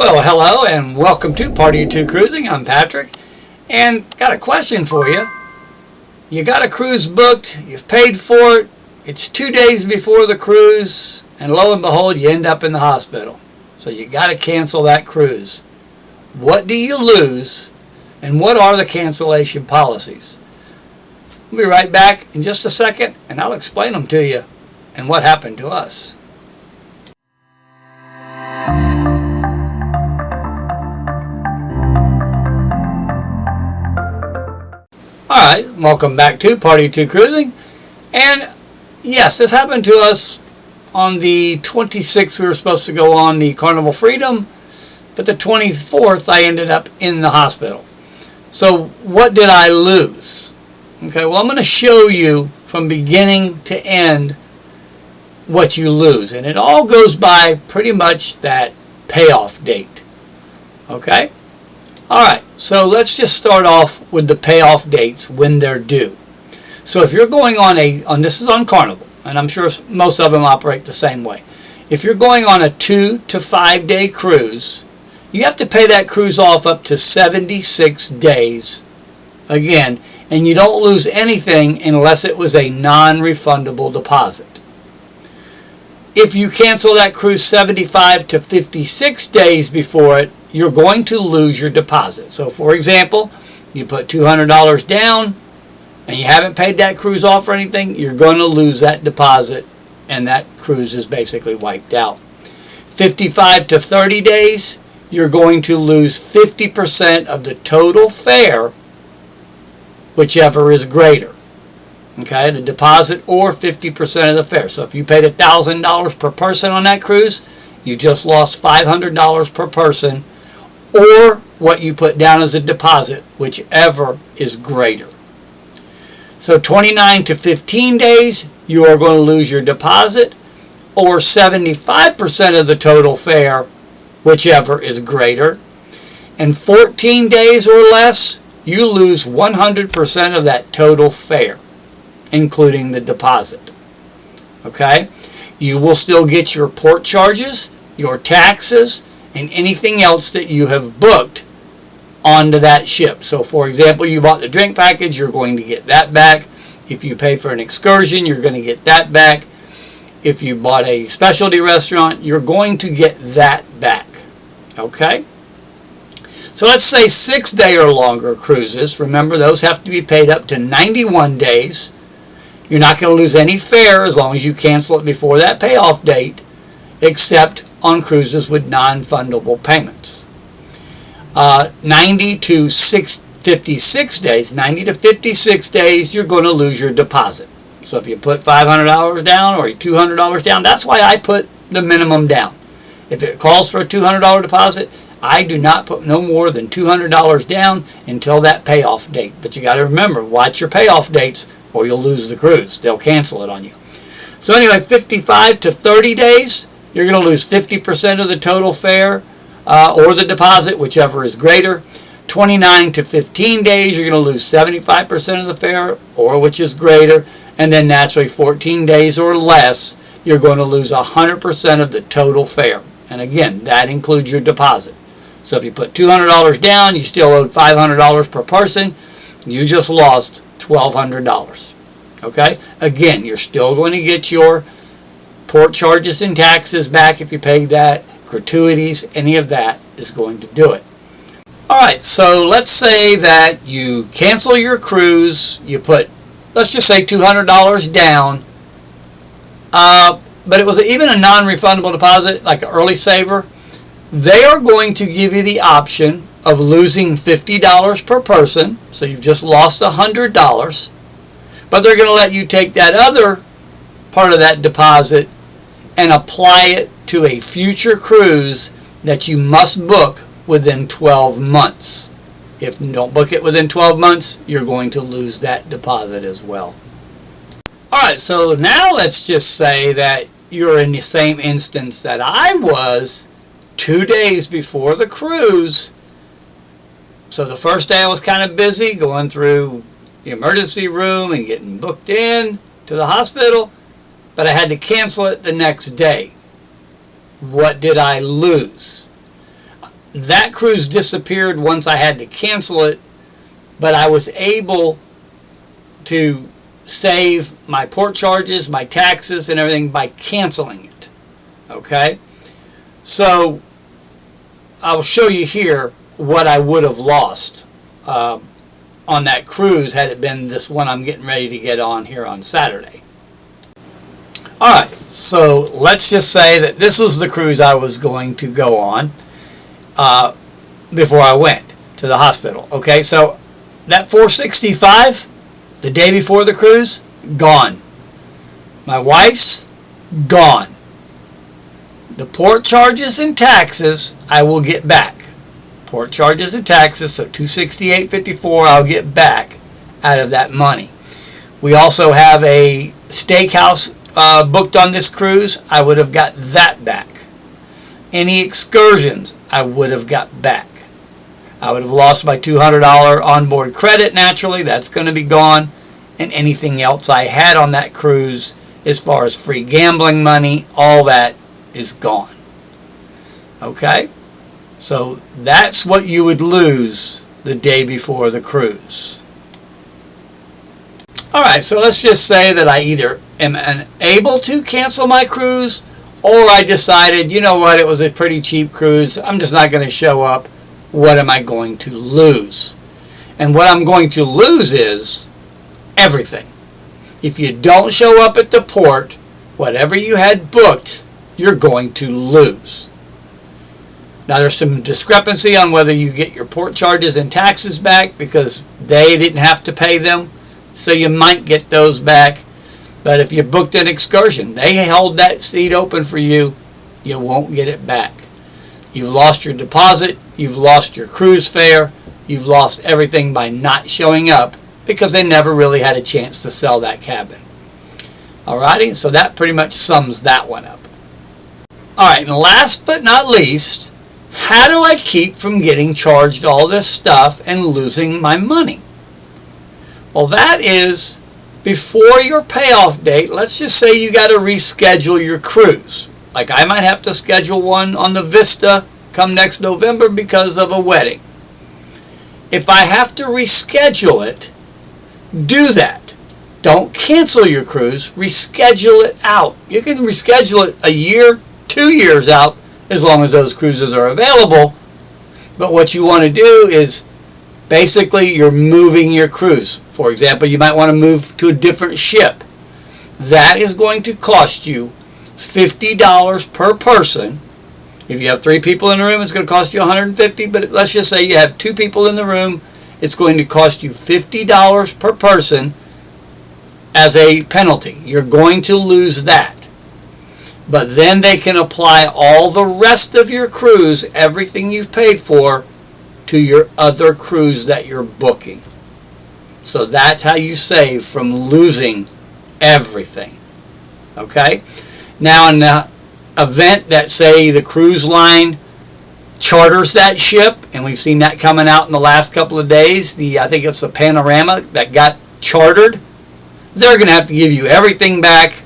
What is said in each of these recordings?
Well, hello and welcome to Party of Two Cruising. I'm Patrick and got a question for you. You got a cruise booked, you've paid for it, it's 2 days before the cruise, and lo and behold, you end up in the hospital. So you got to cancel that cruise. What do you lose and what are the cancellation policies? We'll be right back in just a second and I'll explain them to you and what happened to us. Alright, welcome back to Party 2 Cruising. And yes, this happened to us on the 26th. We were supposed to go on the Carnival Freedom, but the 24th I ended up in the hospital. So what did I lose? Okay, well I'm going to show you from beginning to end what you lose. And it all goes by pretty much that payoff date. Okay? Alright, so let's just start off with the payoff dates when they're due. So if you're going on this is on Carnival, and I'm sure most of them operate the same way. If you're going on a 2 to 5 day cruise, you have to pay that cruise off up to 76 days again, and you don't lose anything unless it was a non-refundable deposit. If you cancel that cruise 75 to 56 days before it, you're going to lose your deposit. So for example, you put $200 down and you haven't paid that cruise off or anything, you're going to lose that deposit and that cruise is basically wiped out. 55 to 30 days, you're going to lose 50% of the total fare, whichever is greater. Okay, the deposit or 50% of the fare. So if you paid $1,000 per person on that cruise, you just lost $500 per person, or what you put down as a deposit, whichever is greater. So 29 to 15 days, you are going to lose your deposit, or 75% of the total fare, whichever is greater. And 14 days or less, you lose 100% of that total fare, including the deposit. Okay? You will still get your port charges, your taxes, and anything else that you have booked onto that ship. So for example, you bought the drink package, you're going to get that back. If you pay for an excursion, you're going to get that back. If you bought a specialty restaurant, you're going to get that back. Okay? So let's say 6 day or longer cruises. Remember, those have to be paid up to 91 days. You're not going to lose any fare as long as you cancel it before that payoff date, except on cruises with non-fundable payments. 90 to 56 days, 90 to 56 days, you're going to lose your deposit. So if you put $500 down or $200 down, that's why I put the minimum down. If it calls for a $200 deposit, I do not put no more than $200 down until that payoff date. But you got to remember, watch your payoff dates or you'll lose the cruise. They'll cancel it on you. So anyway, 55 to 30 days, you're going to lose 50% of the total fare or the deposit, whichever is greater. 29 to 15 days, you're going to lose 75% of the fare or which is greater. And then naturally 14 days or less, you're going to lose 100% of the total fare. And again, that includes your deposit. So if you put $200 down, you still owed $500 per person. You just lost $1,200. Okay? Again, you're still going to get your port charges and taxes back if you paid that. Gratuities, any of that is going to do it. Alright, so let's say that you cancel your cruise. You put, let's just say $200 down. But it was even a non-refundable deposit, like an early saver. They are going to give you the option of losing $50 per person. So you've just lost $100. But they're going to let you take that other part of that deposit and apply it to a future cruise that you must book within 12 months. If you don't book it within 12 months, you're going to lose that deposit as well. Alright, so now let's just say that you're in the same instance that I was 2 days before the cruise. So the first day I was kind of busy going through the emergency room and getting booked in to the hospital, but I had to cancel it the next day. What did I lose? that cruise disappeared once I had to cancel it, but I was able to save my port charges, my taxes, and everything by canceling it. Okay? So I'll show you here what I would have lost on that cruise had it been this one I'm getting ready to get on here on Saturday. Alright, so let's just say that this was the cruise I was going to go on before I went to the hospital. Okay, so that $465 the day before the cruise, gone. My wife's gone. The port charges and taxes I will get back. Port charges and taxes, so $268.54 I'll get back out of that money. We also have a steakhouse booked on this cruise. I would have got that back. Any excursions I would have got back. I would have lost my $200 onboard credit naturally. That's going to be gone. And anything else I had on that cruise as far as free gambling money, all that is gone. Okay? So that's what you would lose the day before the cruise. Alright, so let's just say that I either am unable to cancel my cruise, or I decided, you know what, it was a pretty cheap cruise, I'm just not going to show up. What am I going to lose? And what I'm going to lose is everything. If you don't show up at the port, whatever you had booked, you're going to lose. Now there's some discrepancy on whether you get your port charges and taxes back because they didn't have to pay them, so you might get those back. But if you booked an excursion, they held that seat open for you, you won't get it back. You've lost your deposit, you've lost your cruise fare, you've lost everything by not showing up because they never really had a chance to sell that cabin. Alrighty, so that pretty much sums that one up. Alright, and last but not least, how do I keep from getting charged all this stuff and losing my money? Well, that is before your payoff date. Let's just say you got to reschedule your cruise. Like I might have to schedule one on the Vista come next November because of a wedding. If I have to reschedule it, do that. Don't cancel your cruise. Reschedule it out. You can reschedule it a year, 2 years out, as long as those cruises are available. But what you want to do is basically you're moving your cruise. For example, you might want to move to a different ship. That is going to cost you $50 per person. If you have 3 people in the room, it's going to cost you $150. But let's just say you have 2 people in the room, it's going to cost you $50 per person as a penalty. You're going to lose that. But then they can apply all the rest of your cruise, everything you've paid for, to your other cruise that you're booking. So that's how you save from losing everything. Okay? Now in the event that, say, the cruise line charters that ship, and we've seen that coming out in the last couple of days, I think it's the Panorama that got chartered, they're going to have to give you everything back,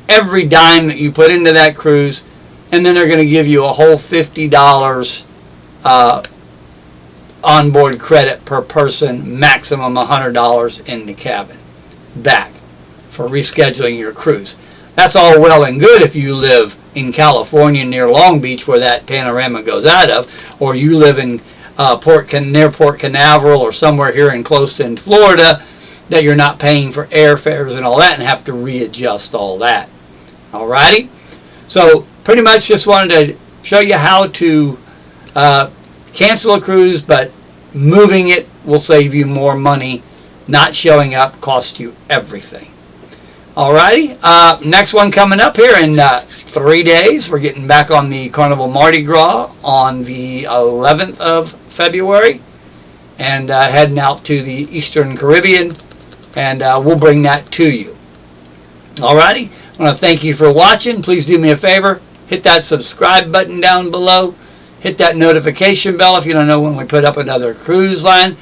every dime that you put into that cruise, and then they're going to give you a whole $50 onboard credit per person, maximum $100 in the cabin back for rescheduling your cruise. That's all well and good if you live in California near Long Beach where that Panorama goes out of, or you live in near Port Canaveral or somewhere here in close in Florida that you're not paying for airfares and all that and have to readjust all that. Alrighty? So pretty much just wanted to show you how to cancel a cruise, but moving it will save you more money. Not showing up costs you everything. Alrighty, next one coming up here in 3 days. We're getting back on the Carnival Mardi Gras on the 11th of February and heading out to the Eastern Caribbean, and we'll bring that to you. Alrighty, I want to thank you for watching. Please do me a favor, hit that subscribe button down below, hit that notification bell if you don't know when we put up another cruise line,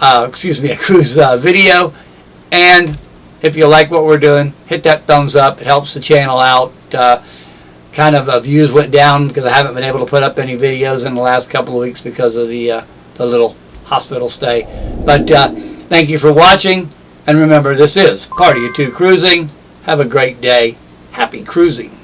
a cruise video, and if you like what we're doing, hit that thumbs up. It helps the channel out. kind of views went down because I haven't been able to put up any videos in the last couple of weeks because of the little hospital stay. But thank you for watching, and remember, this is Party of Two Cruising. Have a great day. Happy cruising.